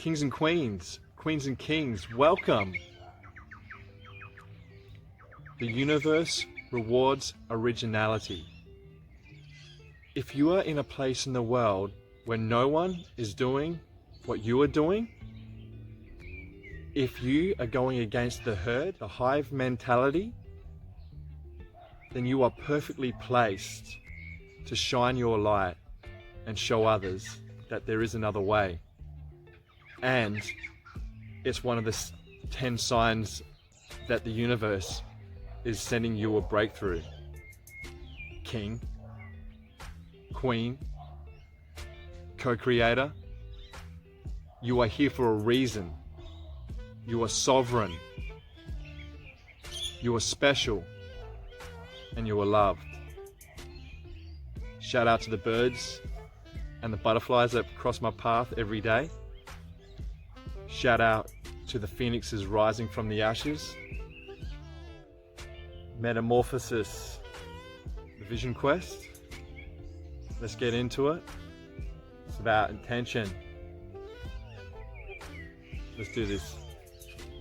Kings and queens, queens and kings, welcome. The universe rewards originality. If you are in a place in the world where no one is doing what you are doing, if you are going against the herd, the hive mentality, then you are perfectly placed to shine your light and show others that there is another way. And it's one of the 10 signs that the universe is sending you a breakthrough. King, queen, co-creator, you are here for a reason. You are sovereign. You are special. And you are loved. Shout out to the birds and the butterflies that cross my path every day. Shout out to the phoenixes rising from the ashes. Metamorphosis, the vision quest. Let's get into it. It's about intention. Let's do this.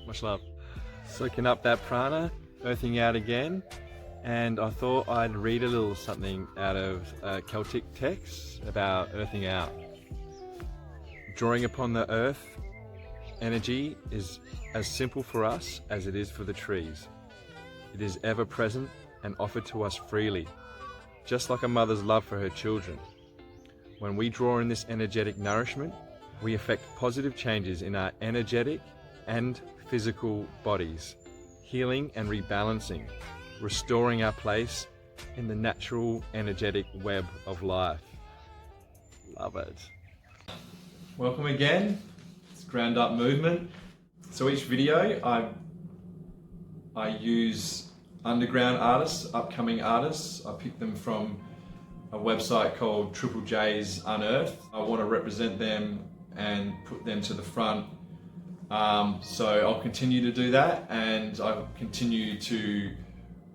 Much love. Soaking up that prana, earthing out again. And I thought I'd read a little something out of Celtic text about earthing out. Drawing upon the earth energy is as simple for us as it is for the trees. It is ever present and offered to us freely, just like a mother's love for her children. When we draw in this energetic nourishment, we effect positive changes in our energetic and physical bodies, healing and rebalancing, restoring our place in the natural energetic web of life. Love it. Welcome again. It's ground up movement. So each video I use underground artists, upcoming artists. I pick them from a website called Triple J's Unearthed. I want to represent them and put them to the front. So I'll continue to do that, and I'll continue to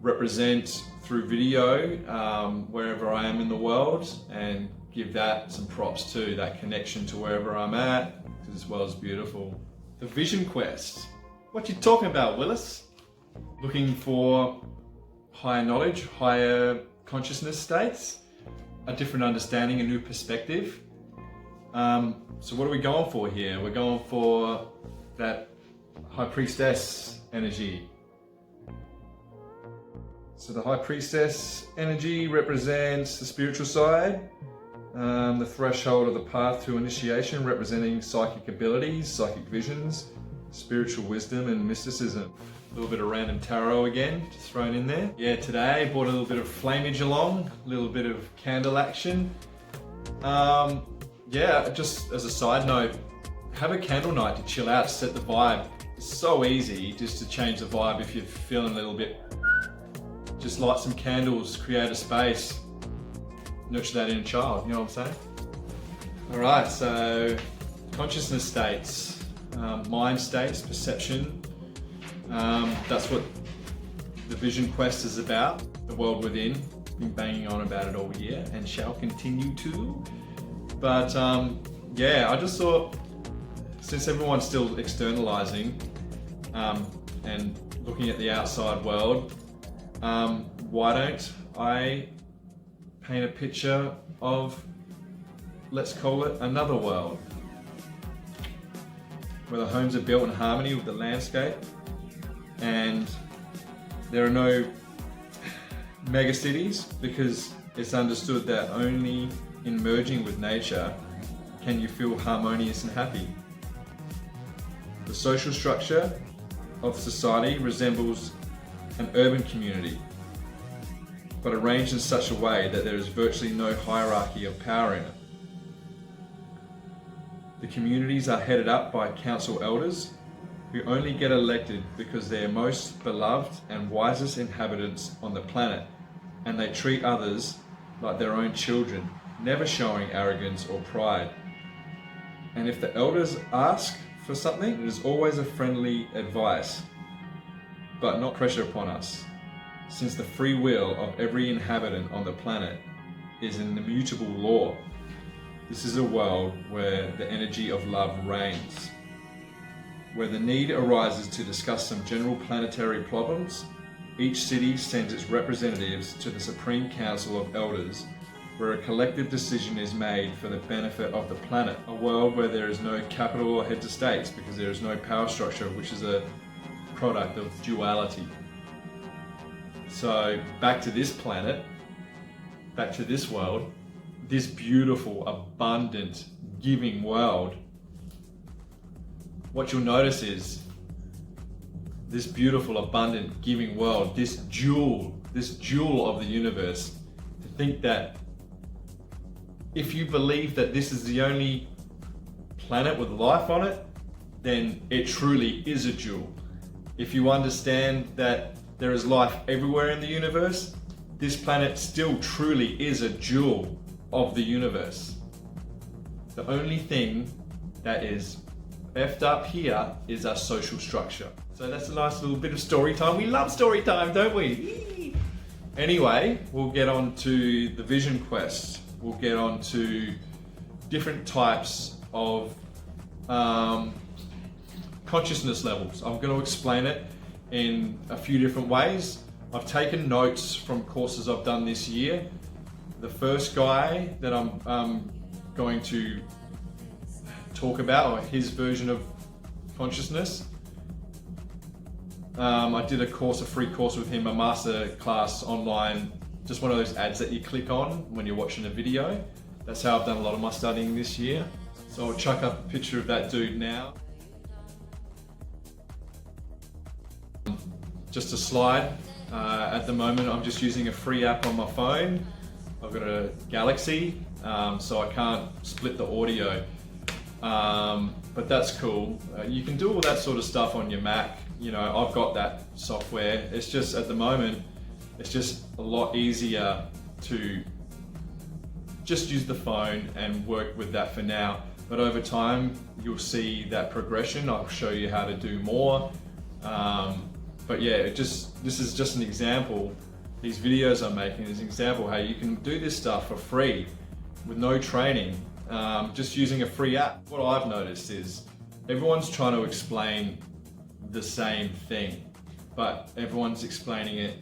represent through video wherever I am in the world, and give that some props too, that connection to wherever I'm at, because this world's beautiful. The vision quest. What you talking about, Willis? Looking for higher knowledge, higher consciousness states, a different understanding, a new perspective. So what are we going for here? We're going for that high priestess energy. So the high priestess energy represents the spiritual side, the threshold of the path to initiation, representing psychic abilities, psychic visions, spiritual wisdom and mysticism. A little bit of random tarot again, just thrown in there. Yeah, today I brought a little bit of flamage along, a little bit of candle action. Yeah, just as a side note, have a candle night to chill out, set the vibe. It's so easy just to change the vibe if you're feeling a little bit. Just light some candles, create a space, nurture that inner child, you know what I'm saying? All right, so consciousness states, mind states, perception. That's what the vision quest is about, the world within. Been banging on about it all year and shall continue to. But yeah, I just thought, since everyone's still externalizing and looking at the outside world, why don't I paint a picture of, let's call it, another world, where the homes are built in harmony with the landscape, and there are no mega cities, because it's understood that only in merging with nature can you feel harmonious and happy. The social structure of society resembles an urban community, but arranged in such a way that there is virtually no hierarchy of power in it. The communities are headed up by council elders who only get elected because they are most beloved and wisest inhabitants on the planet, and they treat others like their own children, never showing arrogance or pride. And if the elders ask for something, it is always a friendly advice, but not pressure upon us, since the free will of every inhabitant on the planet is an immutable law. This is a world where the energy of love reigns. where the need arises to discuss some general planetary problems, each city sends its representatives to the Supreme Council of Elders, where a collective decision is made for the benefit of the planet. A world where there is no capital or heads of states, because there is no power structure, which is a product of duality. So back to this planet, back to this world, this beautiful, abundant, giving world. What you'll notice is this beautiful, abundant, giving world, this jewel of the universe. To think that if you believe that this is the only planet with life on it, then it truly is a jewel. If you understand that there is life everywhere in the universe, this planet still truly is a jewel of the universe. The only thing that is effed up here is our social structure. So that's a nice little bit of story time. We love story time, don't we? Anyway, we'll get on to the vision quest. We'll get on to different types of consciousness levels. I'm going to explain it in a few different ways. I've taken notes from courses I've done this year. The first guy that I'm going to talk about, or his version of consciousness, I did a free course with him, a master class online, just one of those ads that you click on when you're watching a video. That's how I've done a lot of my studying this year. So I'll chuck up a picture of that dude now. Just a slide. At the moment I'm just using a free app on my phone. I've got a Galaxy, so I can't split the audio. But that's cool. You can do all that sort of stuff on your Mac. You know, I've got that software. It's just at the moment, it's just a lot easier to just use the phone and work with that for now. But over time, you'll see that progression. I'll show you how to do more. But yeah, this is just an example. These videos I'm making is an example how you can do this stuff for free with no training, just using a free app. What I've noticed is everyone's trying to explain the same thing, but everyone's explaining it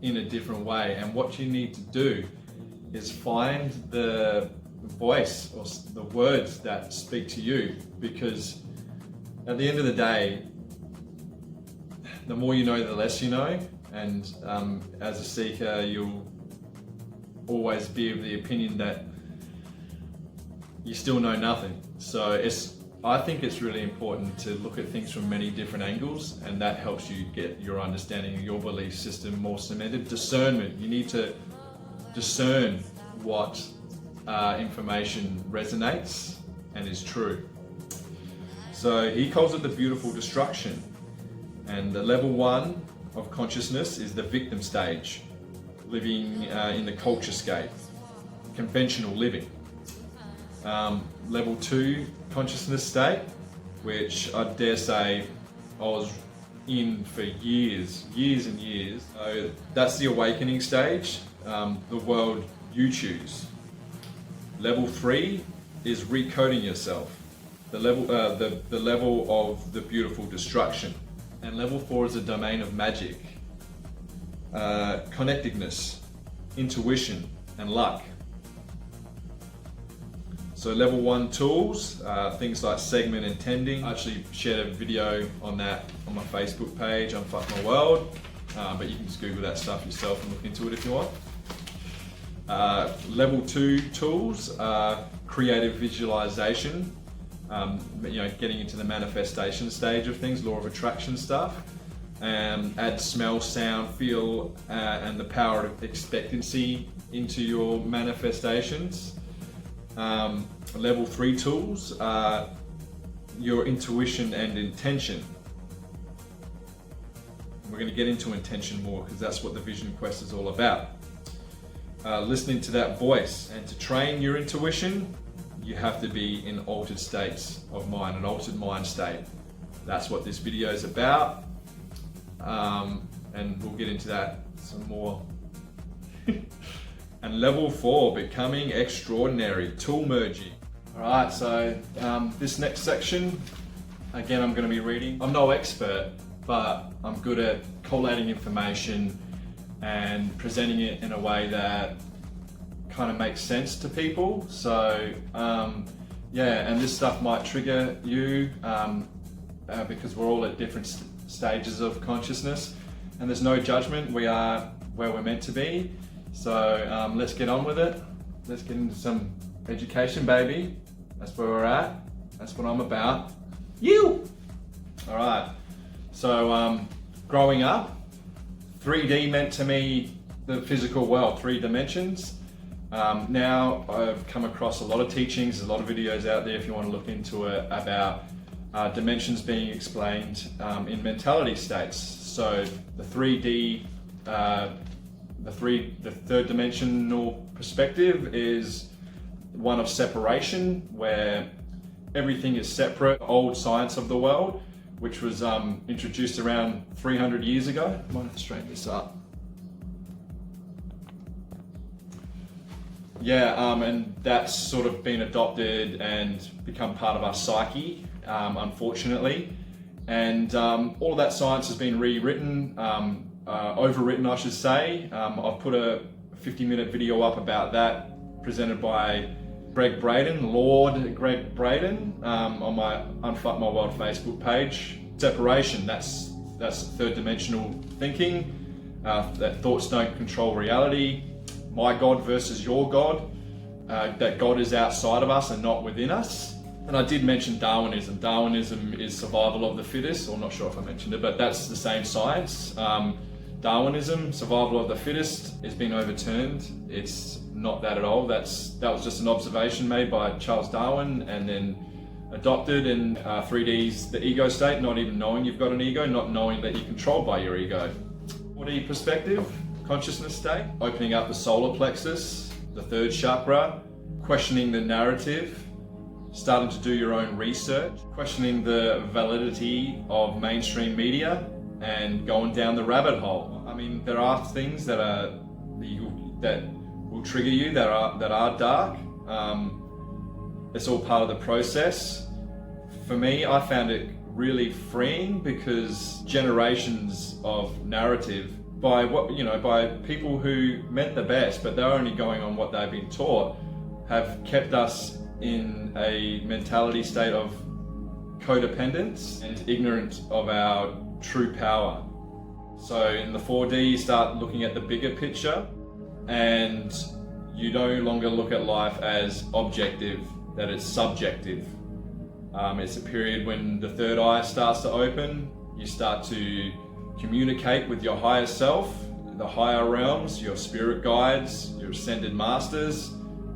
in a different way. And what you need to do is find the voice or the words that speak to you, because at the end of the day, the more you know, the less you know. And as a seeker, you'll always be of the opinion that you still know nothing. So I think it's really important to look at things from many different angles, and that helps you get your understanding of your belief system more cemented. Discernment. You need to discern what information resonates and is true. So he calls it the beautiful destruction. And the level 1 of consciousness is the victim stage, living in the culture scape, conventional living. Level 2 consciousness state, which I dare say I was in for years and years. So that's the awakening stage, the world you choose. Level 3 is recoding yourself, the level of the beautiful destruction. And level 4 is a domain of magic, connectedness, intuition, and luck. So level 1 tools, things like segment and tending. I actually shared a video on that on my Facebook page, on Fuck My World, but you can just Google that stuff yourself and look into it if you want. Level 2 tools are creative visualization, getting into the manifestation stage of things, law of attraction stuff, add smell, sound, feel, and the power of expectancy into your manifestations. Level 3 tools are your intuition and intention. We're going to get into intention more because that's what the vision quest is all about. Listening to that voice, and to train your intuition, you have to be in altered states of mind, an altered mind state. That's what this video is about, and we'll get into that some more. And level 4, becoming extraordinary, tool merging. All right, so this next section Again, I'm going to be reading. I'm no expert, but I'm good at collating information and presenting it in a way that kind of makes sense to people. So yeah, and this stuff might trigger you because we're all at different stages of consciousness, and there's no judgment. We are where we're meant to be. So let's get on with it. Let's get into some education, baby. That's where we're at. That's what I'm about. You! All right. So growing up, 3D meant to me the physical world, 3 dimensions. Now I've come across a lot of teachings, a lot of videos out there if you want to look into it about dimensions being explained in mentality states. So the 3D, the third dimensional perspective is one of separation, where everything is separate. Old science of the world, which was introduced around 300 years ago. I might have to straighten this up. Yeah, and that's sort of been adopted and become part of our psyche, unfortunately. And all of that science has been rewritten, overwritten, I should say. I've put a 50-minute video up about that, presented by Greg Braden, Lord Greg Braden, on my Unfuck My World Facebook page. Separation, that's third dimensional thinking, that thoughts don't control reality. My God versus your God, that God is outside of us and not within us. And I did mention Darwinism. Darwinism is survival of the fittest, or not sure if I mentioned it, but that's the same science. Darwinism, survival of the fittest, has been overturned. It's not that at all. That was just an observation made by Charles Darwin and then adopted. And 3D's the ego state, not even knowing you've got an ego, not knowing that you're controlled by your ego. 4D perspective, consciousness state, opening up the solar plexus, the third chakra, questioning the narrative, starting to do your own research, questioning the validity of mainstream media, and going down the rabbit hole. I mean, there are things that will trigger you that are dark. It's all part of the process. For me, I found it really freeing because generations of narrative by people who meant the best, but they're only going on what they've been taught, have kept us in a mentality state of codependence and ignorant of our true power. So in the 4D, you start looking at the bigger picture, and you no longer look at life as objective, that it's subjective. It's a period when the third eye starts to open. You start to communicate with your higher self, the higher realms, your spirit guides, your ascended masters,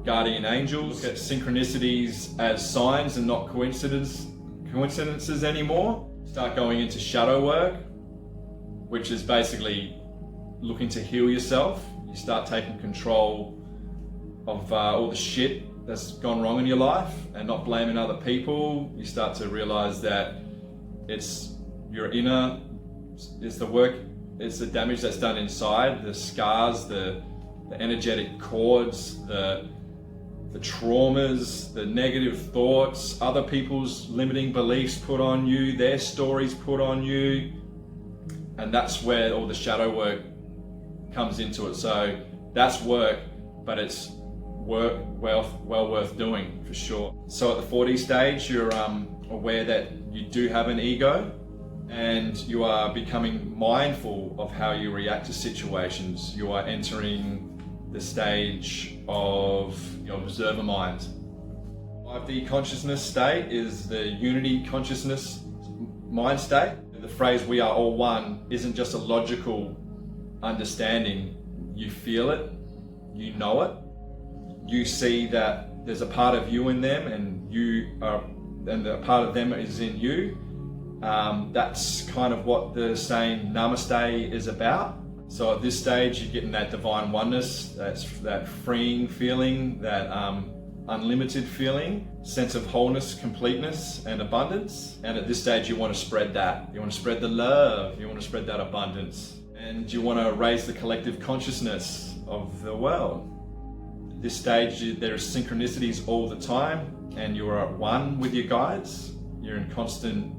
guardian angels. Look at synchronicities as signs and not coincidences anymore. Start going into shadow work, which is basically looking to heal yourself. You start taking control of all the shit that's gone wrong in your life and not blaming other people. You start to realize that it's your inner, it's the work, it's the damage that's done inside, the scars, the energetic cords, the traumas, the negative thoughts, other people's limiting beliefs put on you, their stories put on you. And that's where all the shadow work comes into it. So that's work, but it's work well worth doing for sure. So at the 4D stage, you're aware that you do have an ego, and you are becoming mindful of how you react to situations. You are entering the stage of your observer mind. 5D consciousness state is the unity consciousness mind state. The phrase "we are all one" isn't just a logical understanding. You feel it, you know it, you see that there's a part of you in them, and a part of them is in you. That's kind of what the saying Namaste is about. So at this stage, you're getting that divine oneness, that freeing feeling, that unlimited feeling, sense of wholeness, completeness, and abundance. And at this stage, you want to spread that. You want to spread the love. You want to spread that abundance. And you want to raise the collective consciousness of the world. At this stage, there are synchronicities all the time, and you are at one with your guides. You're in constant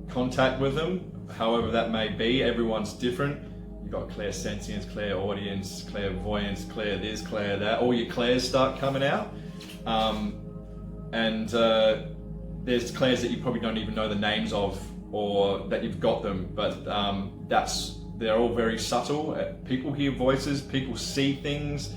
contact with them, however that may be. Everyone's different. You've got clairsentience, clairaudience, clairvoyance, clair this, clair that. All your clairs start coming out. There's clairs that you probably don't even know the names of, or that you've got them, but they're all very subtle. People hear voices, people see things,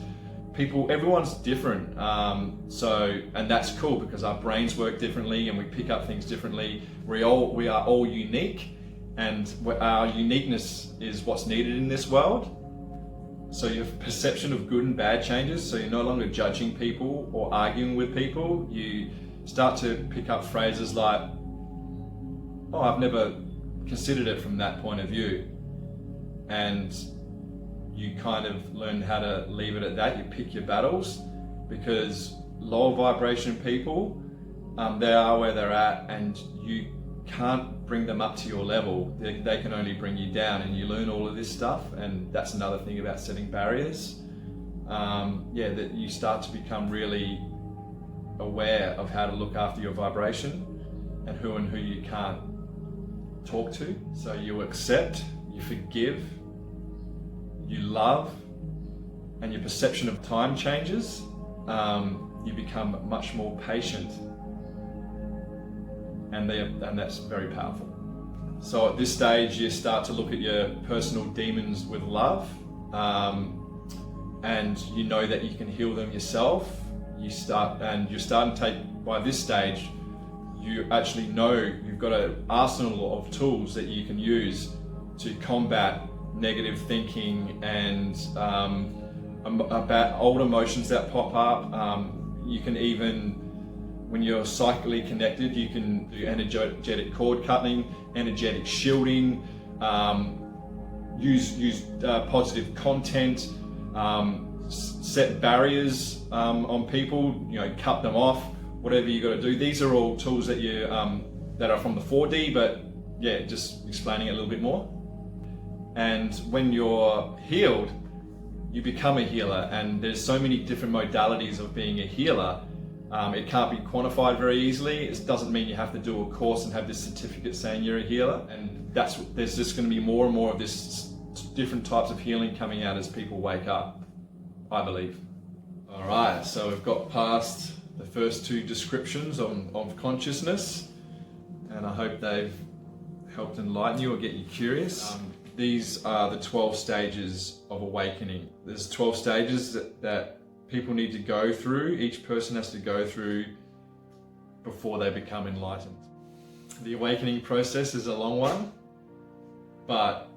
everyone's different. And that's cool because our brains work differently and we pick up things differently. We are all unique, and our uniqueness is what's needed in this world. So your perception of good and bad changes, so you're no longer judging people or arguing with people. You start to pick up phrases like, oh, I've never considered it from that point of view. And you kind of learn how to leave it at that. You pick your battles, because lower vibration people, they are where they're at, and you can't bring them up to your level. They can only bring you down, and you learn all of this stuff. And that's another thing about setting barriers. That you start to become really aware of how to look after your vibration and who you can't talk to. So you accept, you forgive, you love, and your perception of time changes. You become much more patient, and that's very powerful. So at this stage, you start to look at your personal demons with love, and you know that you can heal them yourself. You're starting to take, by this stage, you actually know you've got an arsenal of tools that you can use to combat negative thinking and about old emotions that pop up. You can even, when you're psychically connected, you can do energetic cord cutting, energetic shielding, use positive content, set barriers on people, cut them off, whatever you got to do. These are all tools that you that are from the 4D, but yeah, just explaining it a little bit more. And when you're healed, you become a healer, and there's so many different modalities of being a healer. It can't be quantified very easily. It doesn't mean you have to do a course and have this certificate saying you're a healer. And there's just going to be more and more of this different types of healing coming out as people wake up, I believe. All right, so we've got past the first two descriptions of consciousness, and I hope they've helped enlighten you or get you curious. These are the 12 stages of awakening. There's 12 stages that people need to go through, each person has to go through before they become enlightened. The awakening process is a long one, but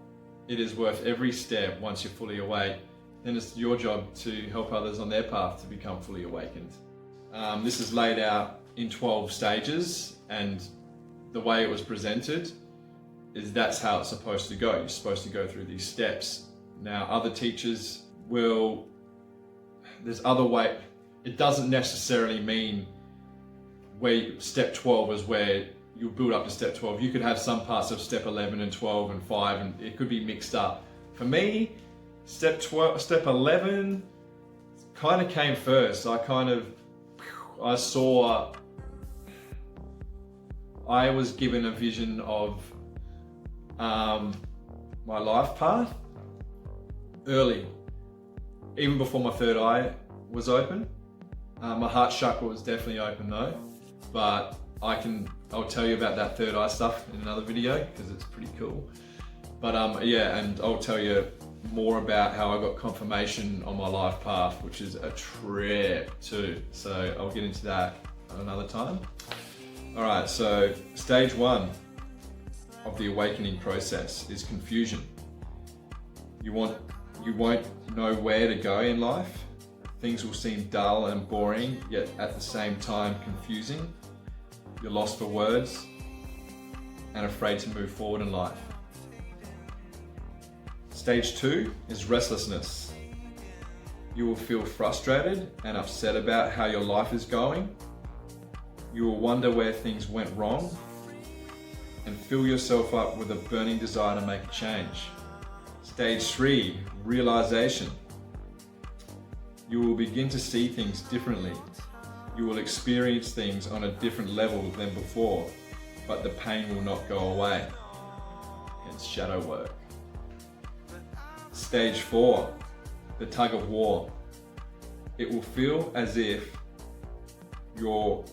it is worth every step. Once you're fully awake, then it's your job to help others on their path to become fully awakened. This is laid out in 12 stages, and the way it was presented is that's how it's supposed to go. You're supposed to go through these steps. Now, other teachers there's other way. It doesn't necessarily mean where step 12 is where you build up to step 12. You could have some parts of step 11 and 12 and 5, and it could be mixed up. For me, step 11 kind of came first. I was given a vision of my life path early, even before my third eye was open. My heart chakra was definitely open though, but I'll tell you about that third eye stuff in another video because it's pretty cool. But and I'll tell you more about how I got confirmation on my life path, which is a trip too. So I'll get into that another time. All right, so stage 1 of the awakening process is confusion. You won't know where to go in life. Things will seem dull and boring, yet at the same time confusing. You're lost for words and afraid to move forward in life. Stage 2 is restlessness. You will feel frustrated and upset about how your life is going. You will wonder where things went wrong and fill yourself up with a burning desire to make a change. Stage 3, realization. You will begin to see things differently. You will experience things on a different level than before, but the pain will not go away. It's shadow work. Stage 4, the tug of war. It will feel as if you're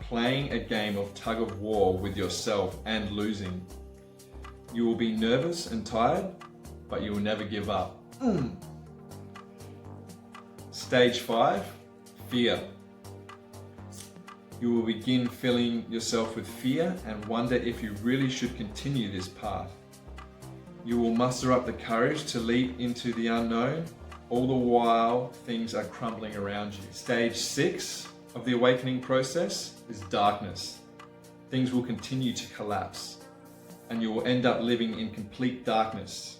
playing a game of tug of war with yourself and losing. You will be nervous and tired, but you will never give up. Stage 5, fear. You will begin filling yourself with fear and wonder if you really should continue this path. You will muster up the courage to leap into the unknown, all the while things are crumbling around you. Stage 6 of the awakening process is darkness. Things will continue to collapse and you will end up living in complete darkness.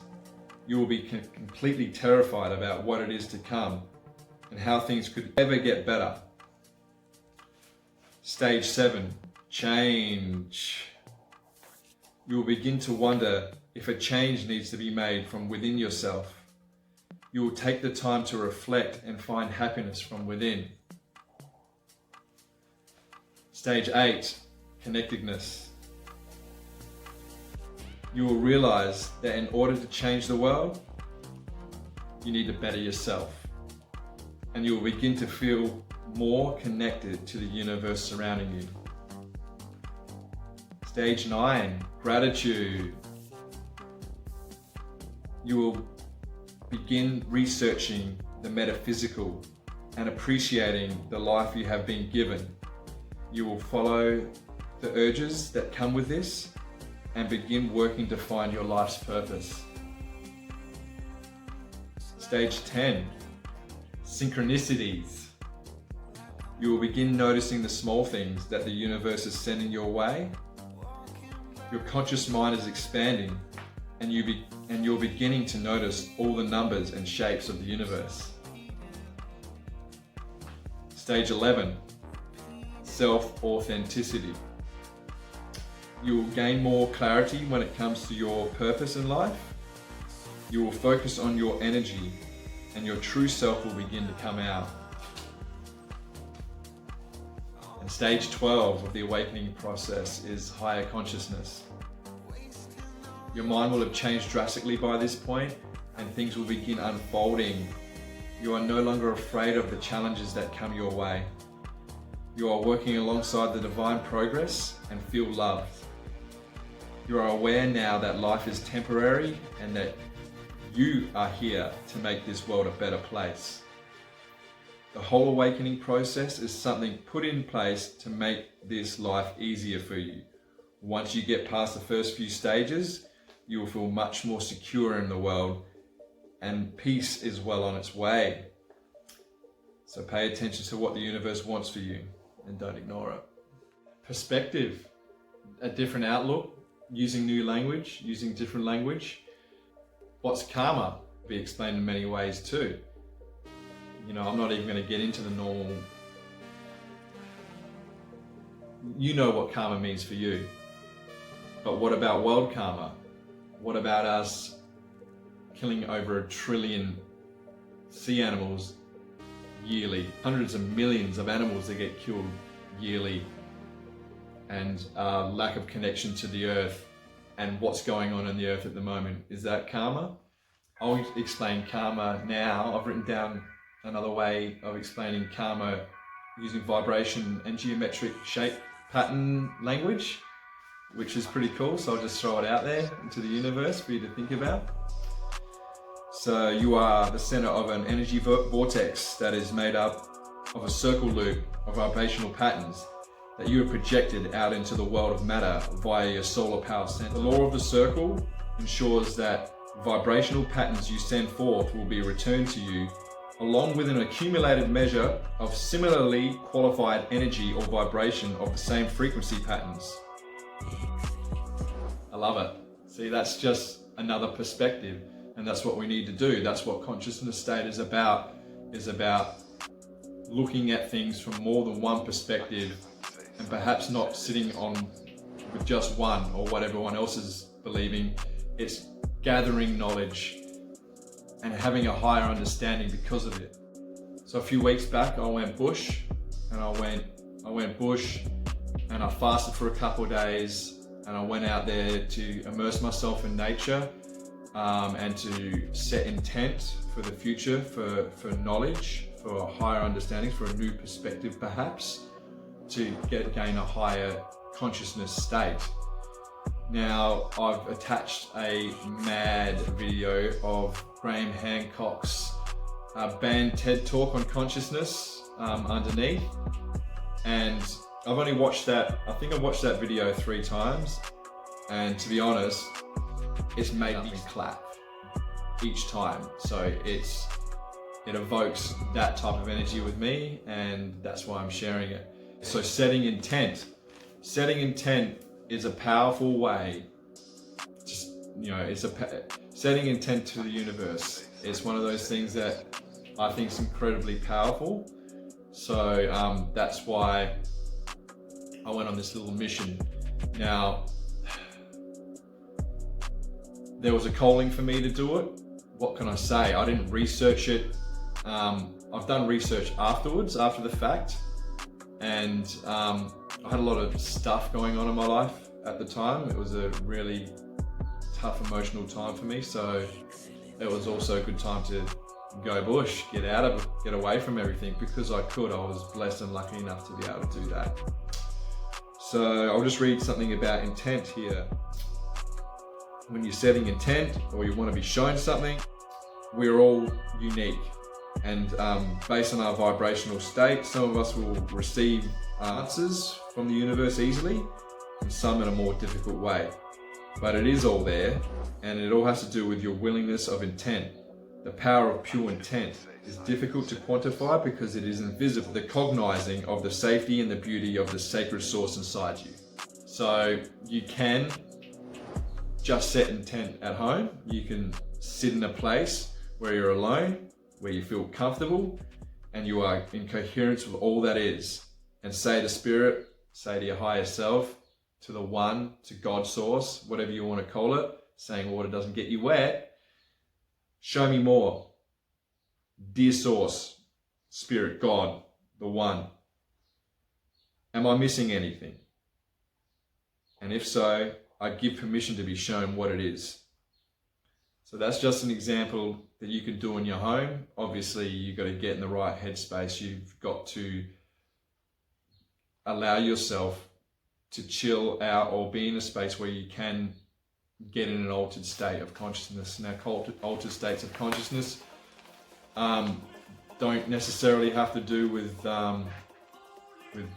You will be completely terrified about what it is to come and how things could ever get better. Stage 7, change. You will begin to wonder if a change needs to be made from within yourself. You will take the time to reflect and find happiness from within. Stage 8, connectedness. You will realize that in order to change the world, you need to better yourself. And you will begin to feel more connected to the universe surrounding you. Stage 9, gratitude. You will begin researching the metaphysical and appreciating the life you have been given. You will follow the urges that come with this and begin working to find your life's purpose. Stage 10, synchronicities. You will begin noticing the small things that the universe is sending your way. Your conscious mind is expanding and you're beginning to notice all the numbers and shapes of the universe. Stage 11, self-authenticity. You will gain more clarity when it comes to your purpose in life. You will focus on your energy and your true self will begin to come out. And stage 12 of the awakening process is higher consciousness. Your mind will have changed drastically by this point and things will begin unfolding. You are no longer afraid of the challenges that come your way. You are working alongside the divine progress and feel loved. You are aware now that life is temporary and that you are here to make this world a better place. The whole awakening process is something put in place to make this life easier for you. Once you get past the first few stages, you will feel much more secure in the world and peace is well on its way. So pay attention to what the universe wants for you and don't ignore it. Perspective, a different outlook, using new language, using different language. What's karma? Be explained in many ways too. You know, I'm not even going to get into the normal. You know what karma means for you. But what about world karma? What about us killing over 1 trillion sea animals yearly? Hundreds of millions of animals that get killed yearly, and lack of connection to the earth and what's going on in the earth at the moment. Is that karma? I'll explain karma now. I've written down another way of explaining karma using vibration and geometric shape pattern language, which is pretty cool. So I'll just throw it out there into the universe for you to think about. So you are the center of an energy vortex that is made up of a circle loop of vibrational patterns that you have projected out into the world of matter via your solar power center. The law of the circle ensures that vibrational patterns you send forth will be returned to you, along with an accumulated measure of similarly qualified energy or vibration of the same frequency patterns. I love it. See, that's just another perspective, and that's what we need to do. That's what consciousness state is about looking at things from more than one perspective, and perhaps not sitting on with just one or what everyone else is believing. It's gathering knowledge and having a higher understanding because of it. So a few weeks back I went bush and I went bush, and I fasted for a couple of days, and I went out there to immerse myself in nature, and to set intent for the future, for knowledge, for higher understanding, for a new perspective perhaps, to gain a higher consciousness state. Now, I've attached a mad video of Graham Hancock's banned TED talk on consciousness underneath, and I've only watched that, I think I watched that video 3 times, and to be honest, it's made me clap each time. So it evokes that type of energy with me, and that's why I'm sharing it. So setting intent is a powerful way. Just, you know, setting intent to the universe. It's one of those things that I think is incredibly powerful. So that's why I went on this little mission. Now, there was a calling for me to do it. What can I say? I didn't research it. I've done research afterwards, after the fact, and I had a lot of stuff going on in my life at the time. It was a really tough emotional time for me, so it was also a good time to go bush, get away from everything, because I could. I was blessed and lucky enough to be able to do that. So I'll just read something about intent here. When you're setting intent, or you want to be shown something, we're all unique, and based on our vibrational state, some of us will receive answers from the universe easily, and some in a more difficult way. But it is all there, and it all has to do with your willingness of intent. The power of pure intent is difficult to quantify because it is invisible. The cognizing of the safety and the beauty of the sacred source inside you. So you can just set intent at home. You can sit in a place where you're alone, where you feel comfortable, and you are in coherence with all that is, and say to spirit, say to your higher self, to the one, to God source, whatever you want to call it, saying water doesn't get you wet, show me more. Dear source, spirit, God, the one, am I missing anything? And if so, I give permission to be shown what it is. So that's just an example that you can do in your home. Obviously, you've got to get in the right headspace. You've got to allow yourself to chill out, or be in a space where you can get in an altered state of consciousness. Now, altered states of consciousness don't necessarily have to do with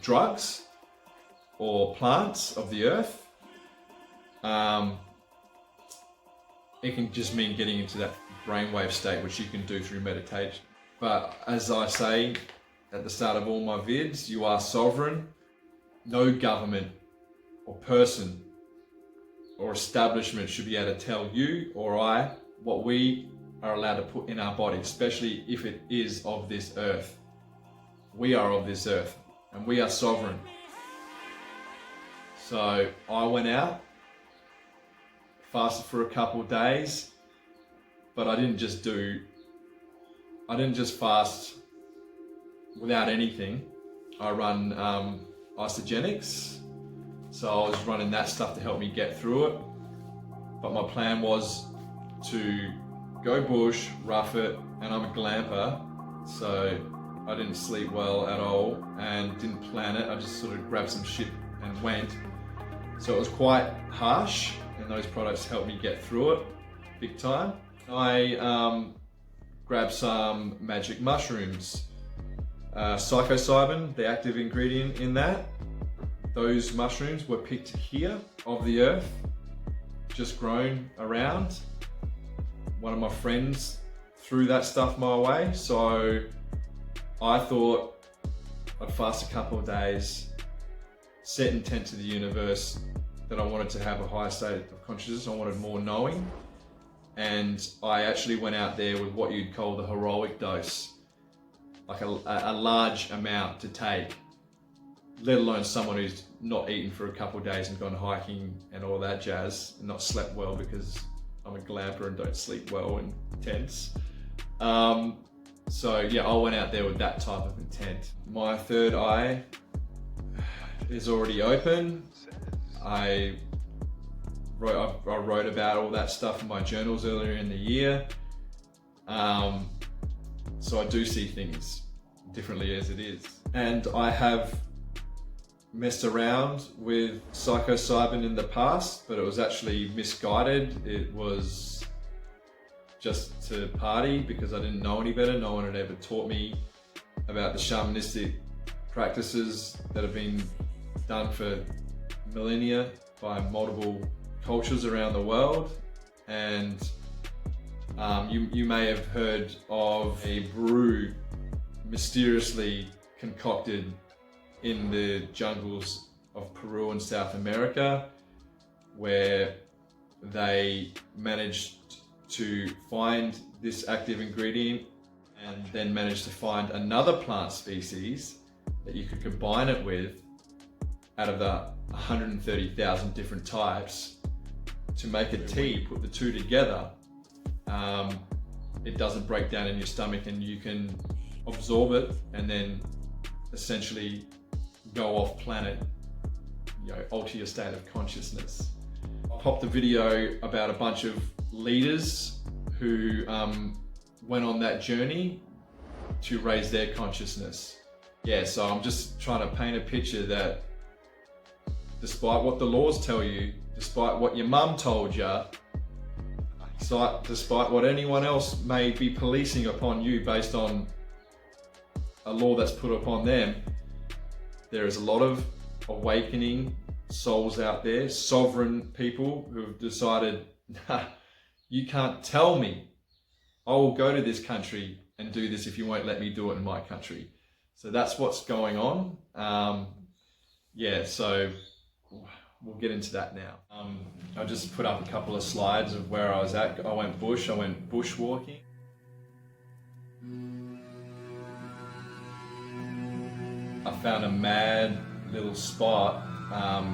drugs or plants of the earth. It can just mean getting into that brainwave state, which you can do through meditation. But as I say at the start of all my vids, you are sovereign. No government or person or establishment should be able to tell you or I what we are allowed to put in our body, especially if it is of this earth. We are of this earth, and we are sovereign. So I went out, fasted for a couple of days, but I didn't just fast without anything. I run isogenics, so I was running that stuff to help me get through it. But my plan was to go bush, rough it, and I'm a glamper, so I didn't sleep well at all and didn't plan it. I just sort of grabbed some shit and went. So it was quite harsh, and those products helped me get through it big time. I grabbed some magic mushrooms, psilocybin, the active ingredient in that. Those mushrooms were picked here of the earth, just grown around. One of my friends threw that stuff my way, so I thought I'd fast a couple of days, set intent to the universe that I wanted to have a higher state of consciousness. I wanted more knowing, and I actually went out there with what you'd call the heroic dose, like a large amount to take, let alone someone who's not eaten for a couple of days and gone hiking and all that jazz, and not slept well because I'm a glamper and don't sleep well in tents. So yeah, I went out there with that type of intent. My third eye is already open. I wrote about all that stuff in my journals earlier in the year. So I do see things differently as it is. And I have messed around with psilocybin in the past, but it was actually misguided. It was just to party because I didn't know any better. No one had ever taught me about the shamanistic practices that have been done for millennia by multiple cultures around the world. And you may have heard of a brew mysteriously concocted in the jungles of Peru and South America, where they managed to find this active ingredient and then managed to find another plant species that you could combine it with out of the 130,000 different types to make a tea. Put the two together, it doesn't break down in your stomach and you can absorb it and then essentially go off planet, alter your state of consciousness. I popped a video about a bunch of leaders who went on that journey to raise their consciousness. Yeah, so I'm just trying to paint a picture that despite what the laws tell you, despite what your mum told you, despite what anyone else may be policing upon you based on a law that's put upon them, there is a lot of awakening souls out there, sovereign people who have decided, nah, you can't tell me. I will go to this country and do this if you won't let me do it in my country. So that's what's going on. Yeah, so we'll get into that now. I just put up a couple of slides of where I was at. I went bushwalking. I found a mad little spot. I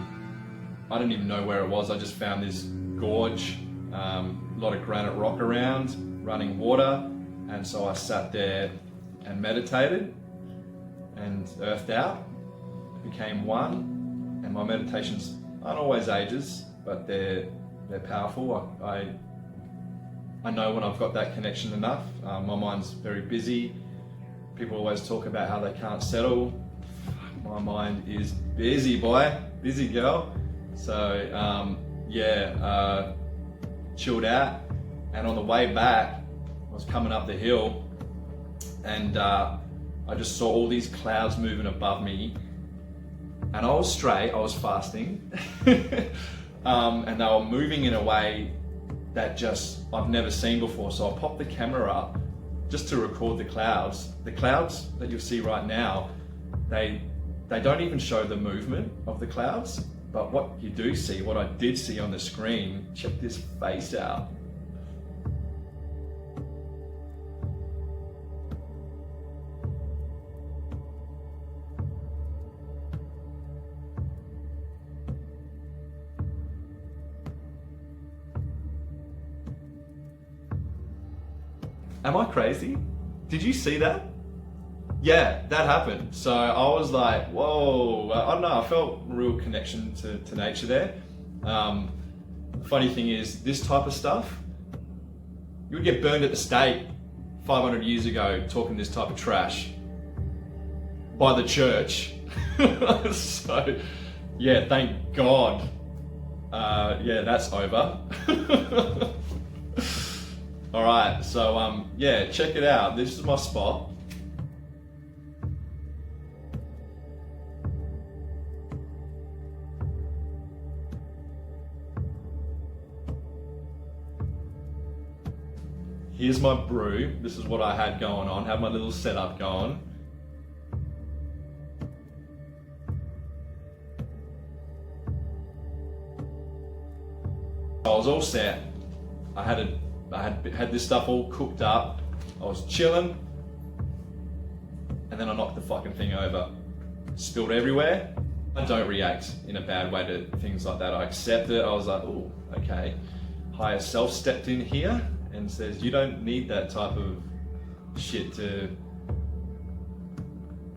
didn't even know where it was. I just found this gorge, a lot of granite rock around, running water. And so I sat there and meditated and earthed out, became one. And my meditations aren't always ages, but they're powerful. I know when I've got that connection enough. My mind's very busy. People always talk about how they can't settle. My mind is busy, boy, busy girl. So chilled out. And on the way back, I was coming up the hill and I just saw all these clouds moving above me. And I was straight, I was fasting. And they were moving in a way that I've never seen before. So I popped the camera up just to record the clouds. The clouds that you'll see right now, they don't even show the movement of the clouds, but what you do see, what I did see on the screen, check this face out. Am I crazy? Did you see that? Yeah, that happened. So I was like, whoa, I don't know, I felt a real connection to nature there. Funny thing is, this type of stuff, you would get burned at the stake 500 years ago talking this type of trash by the church. So yeah, thank God. Yeah, that's over. All right, so yeah, check it out. This is my spot. Here's my brew. This is what I had going on. Had my little setup going. I was all set. I had this stuff all cooked up. I was chilling, and then I knocked the fucking thing over. Spilled everywhere. I don't react in a bad way to things like that. I accept it. I was like, oh, okay. Higher self stepped in here and says, you don't need that type of shit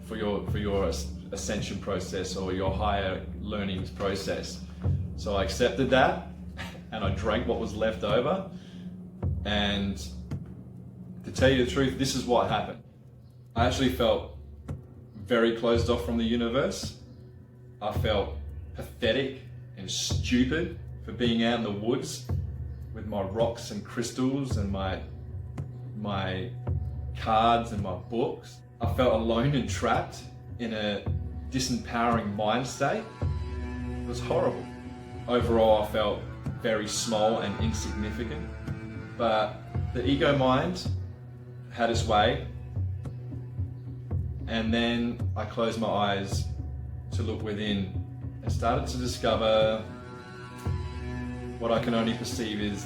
for your ascension process or your higher learnings process. So I accepted that and I drank what was left over, and to tell you the truth, this is what happened. I actually felt very closed off from the universe. I felt pathetic and stupid for being out in the woods with my rocks and crystals and my cards and my books. I felt alone and trapped in a disempowering mind state. It was horrible. Overall, I felt very small and insignificant, but the ego mind had its way, and then I closed my eyes to look within and started to discover what I can only perceive is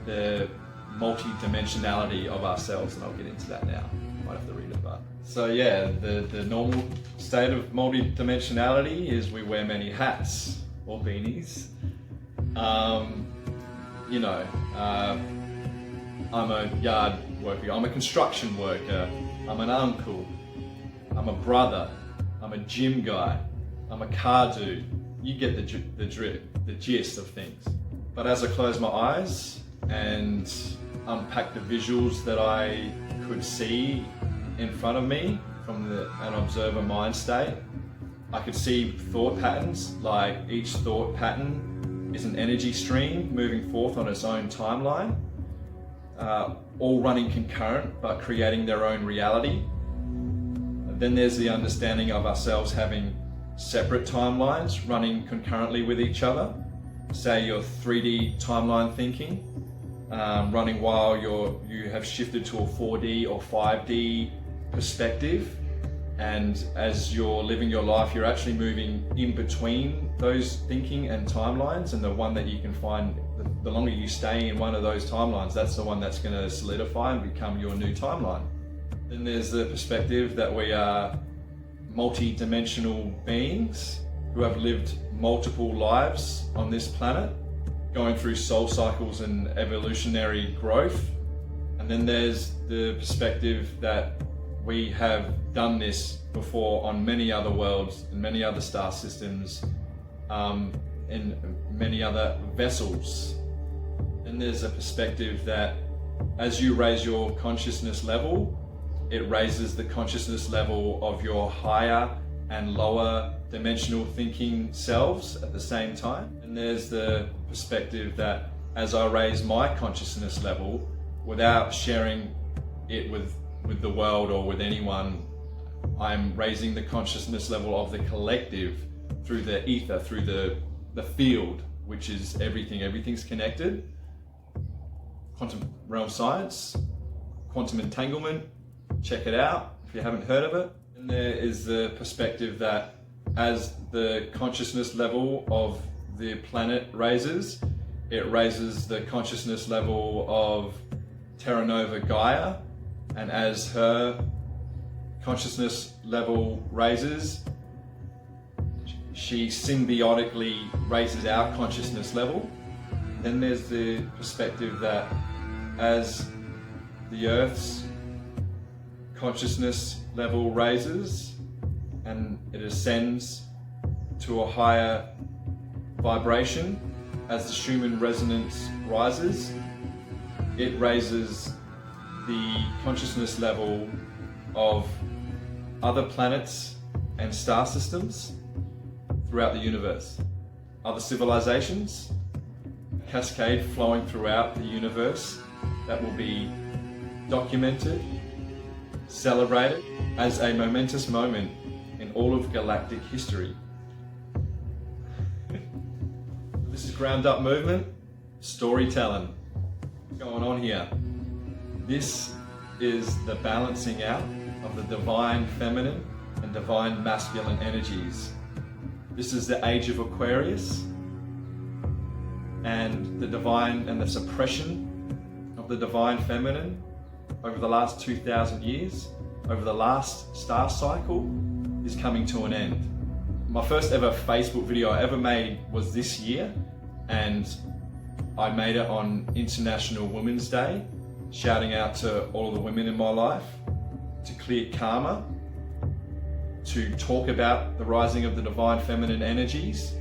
the multi-dimensionality of ourselves, and I'll get into that now. Might have to read it, but so yeah, the normal state of multi-dimensionality is we wear many hats or beanies. You know, I'm a yard worker, I'm a construction worker, I'm an uncle, I'm a brother, I'm a gym guy, I'm a car dude. You get the gist of things. But as I closed my eyes and unpacked the visuals that I could see in front of me from an observer mind state, I could see thought patterns, like each thought pattern is an energy stream moving forth on its own timeline, all running concurrent but creating their own reality. And then there's the understanding of ourselves having separate timelines running concurrently with each other. Say your 3D timeline thinking, running while you have shifted to a 4D or 5D perspective, and as you're living your life, you're actually moving in between those thinking and timelines, and the one that you can find, the longer you stay in one of those timelines, that's the one that's going to solidify and become your new timeline. Then there's the perspective that we are multi-dimensional beings who have lived multiple lives on this planet, going through soul cycles and evolutionary growth. And then there's the perspective that we have done this before on many other worlds and many other star systems, in many other vessels. Then there's a perspective that as you raise your consciousness level, it raises the consciousness level of your higher and lower dimensional thinking selves at the same time. And there's the perspective that as I raise my consciousness level, without sharing it with the world or with anyone, I'm raising the consciousness level of the collective through the ether, through the field, which is everything. Everything's connected. Quantum realm science, quantum entanglement, check it out if you haven't heard of it. And there is the perspective that as the consciousness level of the planet raises, it raises the consciousness level of Terra Nova Gaia, and as her consciousness level raises, she symbiotically raises our consciousness level. Then there's the perspective that as the Earth's consciousness level raises and it ascends to a higher vibration, as the Schumann resonance rises, it raises the consciousness level of other planets and star systems throughout the universe. Other civilizations, a cascade flowing throughout the universe that will be documented, celebrated as a momentous moment in all of galactic history. This is ground up movement, storytelling going on here. This is the balancing out of the divine feminine and divine masculine energies. This is the age of Aquarius, and the divine and the suppression of the divine feminine over the last 2,000 years, over the last star cycle, is coming to an end. My first ever Facebook video I ever made was this year, and I made it on International Women's Day, shouting out to all of the women in my life to clear karma, to talk about the rising of the divine feminine energies,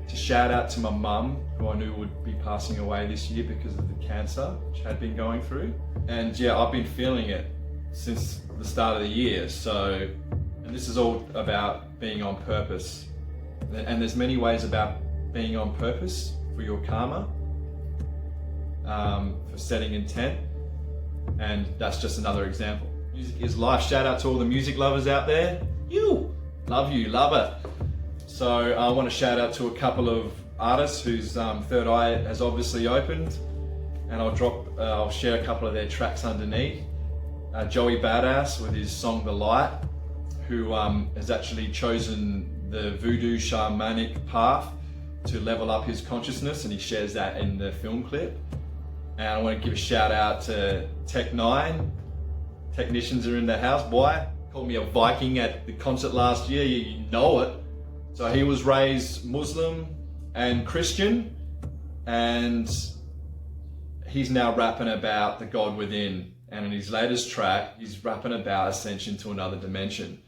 to shout out to my mum, who I knew would be passing away this year because of the cancer she had been going through. And yeah, I've been feeling it since the start of the year. So, and this is all about being on purpose. And there's many ways about being on purpose for your karma, for setting intent. And that's just another example. Music is life. Shout out to all the music lovers out there. You love it. So I want to shout out to a couple of artists whose third eye has obviously opened, and I'll share a couple of their tracks underneath. Joey Badass with his song The Light, who has actually chosen the voodoo shamanic path to level up his consciousness, and he shares that in the film clip. And I want to give a shout out to Tech 9. Technicians are in the house. Boy, called me a Viking at the concert last year, you know it. So he was raised Muslim and Christian, and he's now rapping about the God within. And in his latest track, he's rapping about ascension to another dimension.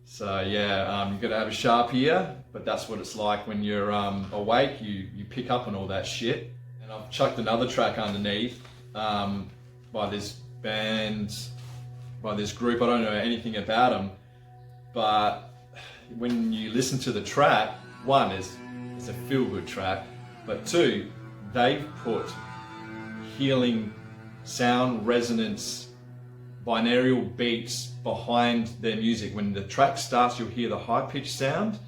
So yeah, you've got to have a sharp ear, but that's what it's like when you're awake. You pick up on all that shit. And I've chucked another track underneath by this band, by this group. I don't know anything about them, but when you listen to the track, one is it's a feel-good track, but two, they've put healing sound resonance, binaural beats behind their music. When the track starts, you'll hear the high-pitched sound,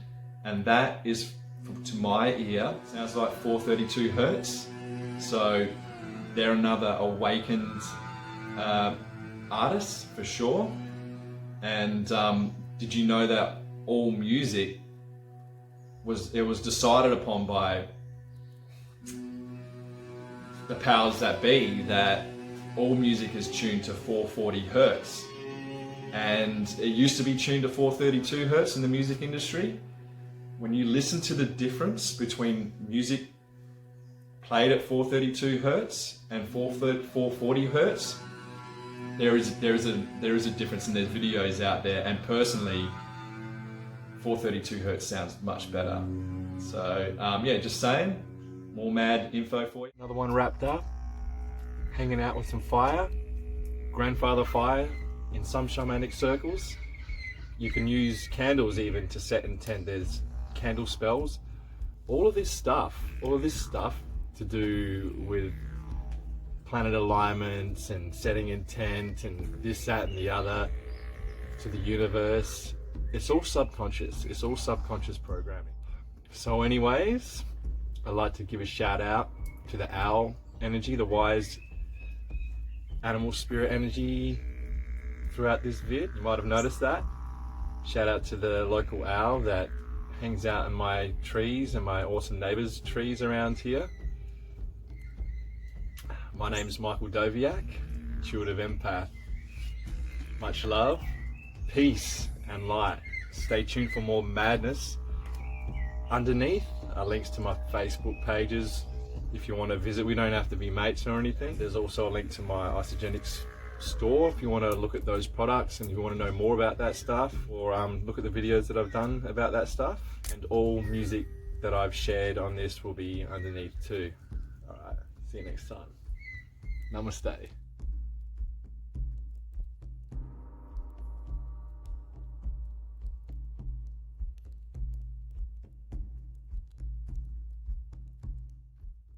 and that is, to my ear, sounds like 432 hertz. So they're another awakened artist for sure. And did you know that all music was decided upon by the powers that be, that all music is tuned to 440 hertz, and it used to be tuned to 432 hertz in the music industry. When you listen to the difference between music played at 432 hertz and 440 hertz, there is a difference, and there's videos out there, and personally 432 hertz sounds much better. So yeah, just saying, more mad info for you. Another one wrapped up, hanging out with some fire, grandfather fire in some shamanic circles. You can use candles even to set intent. There's candle spells. All of this stuff to do with planet alignments and setting intent and this, that and the other to the universe. It's all subconscious. It's all subconscious programming. So anyways, I'd like to give a shout out to the owl energy, the wise animal spirit energy throughout this vid. You might have noticed that. Shout out to the local owl that hangs out in my trees and my awesome neighbours' trees around here. My name's Michael Doviak, intuitive empath. Much love, peace and light. Stay tuned for more madness. Underneath are links to my Facebook pages if you want to visit. We don't have to be mates or anything. There's also a link to my Isogenics store if you want to look at those products and you want to know more about that stuff, or look at the videos that I've done about that stuff. And all music that I've shared on this will be underneath too. Alright, see you next time. Namaste.